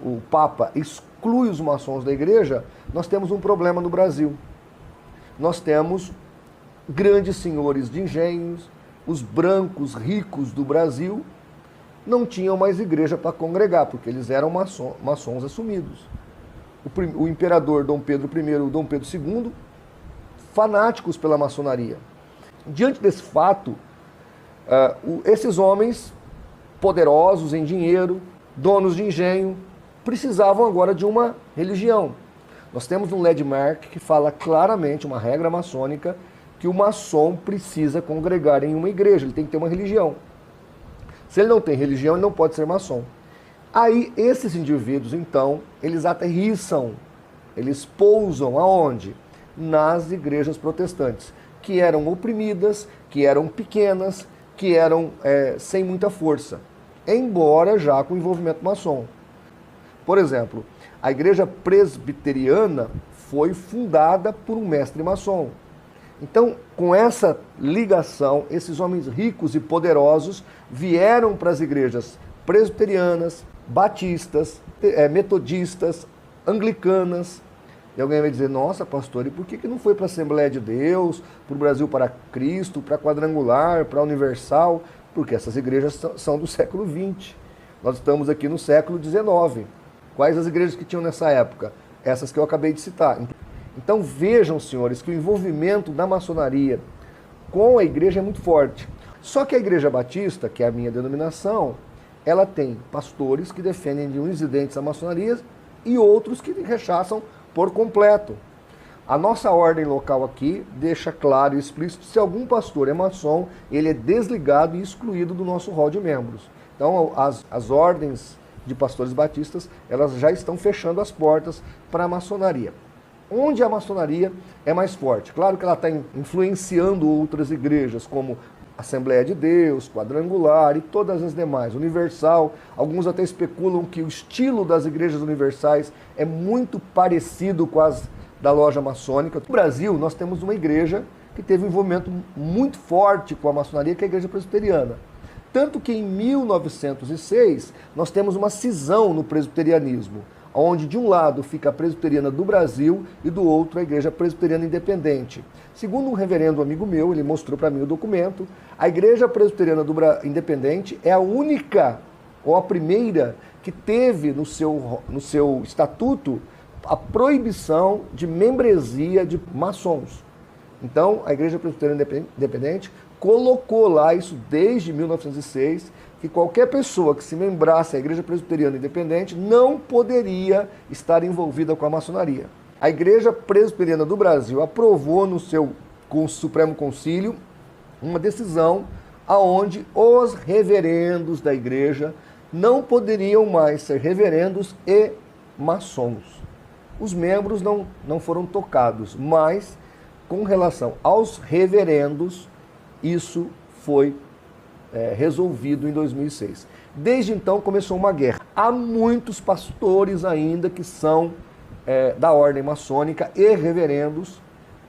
o Papa exclui os maçons da igreja, nós temos um problema no Brasil. Nós temos grandes senhores de engenhos, os brancos ricos do Brasil, não tinham mais igreja para congregar, porque eles eram maçons assumidos. O imperador Dom Pedro I e Dom Pedro II, fanáticos pela maçonaria. Diante desse fato, esses homens poderosos em dinheiro, donos de engenho, precisavam agora de uma religião. Nós temos um landmark que fala claramente, uma regra maçônica, que o maçom precisa congregar em uma igreja, ele tem que ter uma religião. Se ele não tem religião, ele não pode ser maçom. Aí, esses indivíduos, então, eles aterrissam, eles pousam aonde? Nas igrejas protestantes, que eram oprimidas, que eram pequenas, que eram sem muita força, embora já com envolvimento maçom. Por exemplo, a igreja presbiteriana foi fundada por um mestre maçom. Então, com essa ligação, esses homens ricos e poderosos vieram para as igrejas presbiterianas, batistas, metodistas, anglicanas. E alguém vai dizer, nossa, pastor, e por que não foi para a Assembleia de Deus, para o Brasil para Cristo, para a Quadrangular, para a Universal? Porque essas igrejas são do século XX. Nós estamos aqui no século XIX. Quais as igrejas que tinham nessa época? Essas que eu acabei de citar. Então vejam, senhores, que o envolvimento da maçonaria com a igreja é muito forte. Só que a Igreja Batista, que é a minha denominação, ela tem pastores que defendem de uns identes à maçonaria e outros que rechaçam por completo. A nossa ordem local aqui deixa claro e explícito, se algum pastor é maçom, ele é desligado e excluído do nosso rol de membros. Então as ordens de pastores batistas, elas já estão fechando as portas para a maçonaria. Onde a maçonaria é mais forte? Claro que ela está influenciando outras igrejas, como Assembleia de Deus, Quadrangular e todas as demais, Universal. Alguns até especulam que o estilo das igrejas universais é muito parecido com as da loja maçônica. No Brasil, nós temos uma igreja que teve um envolvimento muito forte com a maçonaria, que é a Igreja Presbiteriana. Tanto que em 1906, nós temos uma cisão no presbiterianismo, onde de um lado fica a Presbiteriana do Brasil e do outro a Igreja Presbiteriana Independente. Segundo um reverendo amigo meu, ele mostrou para mim o documento, a Igreja Presbiteriana Independente é a única, ou a primeira, que teve no seu estatuto a proibição de membresia de maçons. Então, a Igreja Presbiteriana Independente colocou lá isso desde 1906, que qualquer pessoa que se membrasse à Igreja Presbiteriana Independente não poderia estar envolvida com a maçonaria. A Igreja Presbiteriana do Brasil aprovou no seu Supremo Concílio uma decisão aonde os reverendos da igreja não poderiam mais ser reverendos e maçons. Os membros não foram tocados, mas com relação aos reverendos, isso foi resolvido em 2006. Desde então começou uma guerra. Há muitos pastores ainda que são da ordem maçônica e reverendos.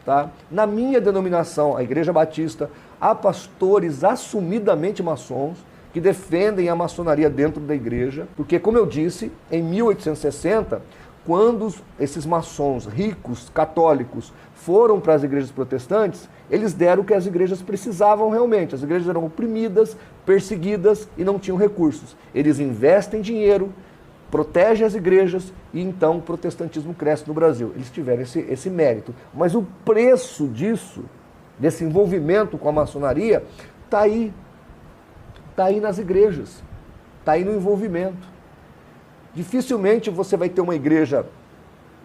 Tá? Na minha denominação, a Igreja Batista, há pastores assumidamente maçons que defendem a maçonaria dentro da igreja, porque, como eu disse, em 1860, quando esses maçons ricos, católicos, foram para as igrejas protestantes, eles deram o que as igrejas precisavam realmente. As igrejas eram oprimidas, perseguidas e não tinham recursos. Eles investem dinheiro, protegem as igrejas e então o protestantismo cresce no Brasil. Eles tiveram esse mérito. Mas o preço disso, desse envolvimento com a maçonaria, está aí. Está aí nas igrejas. Está aí no envolvimento. Dificilmente você vai ter uma igreja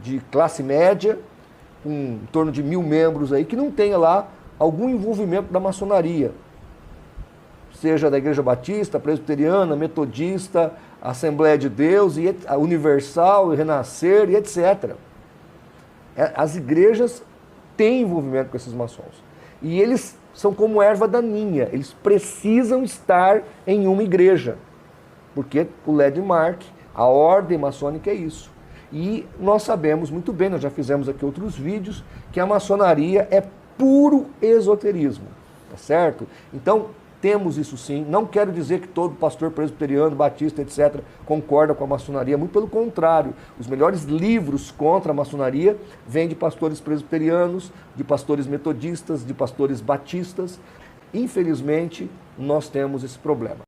de classe média, com em torno de 1000 membros aí, que não tenha lá algum envolvimento da maçonaria. Seja da Igreja Batista, Presbiteriana, Metodista, Assembleia de Deus, a Universal, Renascer e etc. As igrejas têm envolvimento com esses maçons. E eles são como erva daninha, eles precisam estar em uma igreja. Porque o landmark, a ordem maçônica é isso. E nós sabemos muito bem, nós já fizemos aqui outros vídeos, que a maçonaria é puro esoterismo, tá certo? Então, Temos isso sim. Não quero dizer que todo pastor presbiteriano, batista, etc., concorda com a maçonaria. Muito pelo contrário. Os melhores livros contra a maçonaria vêm de pastores presbiterianos, de pastores metodistas, de pastores batistas. Infelizmente, nós temos esse problema.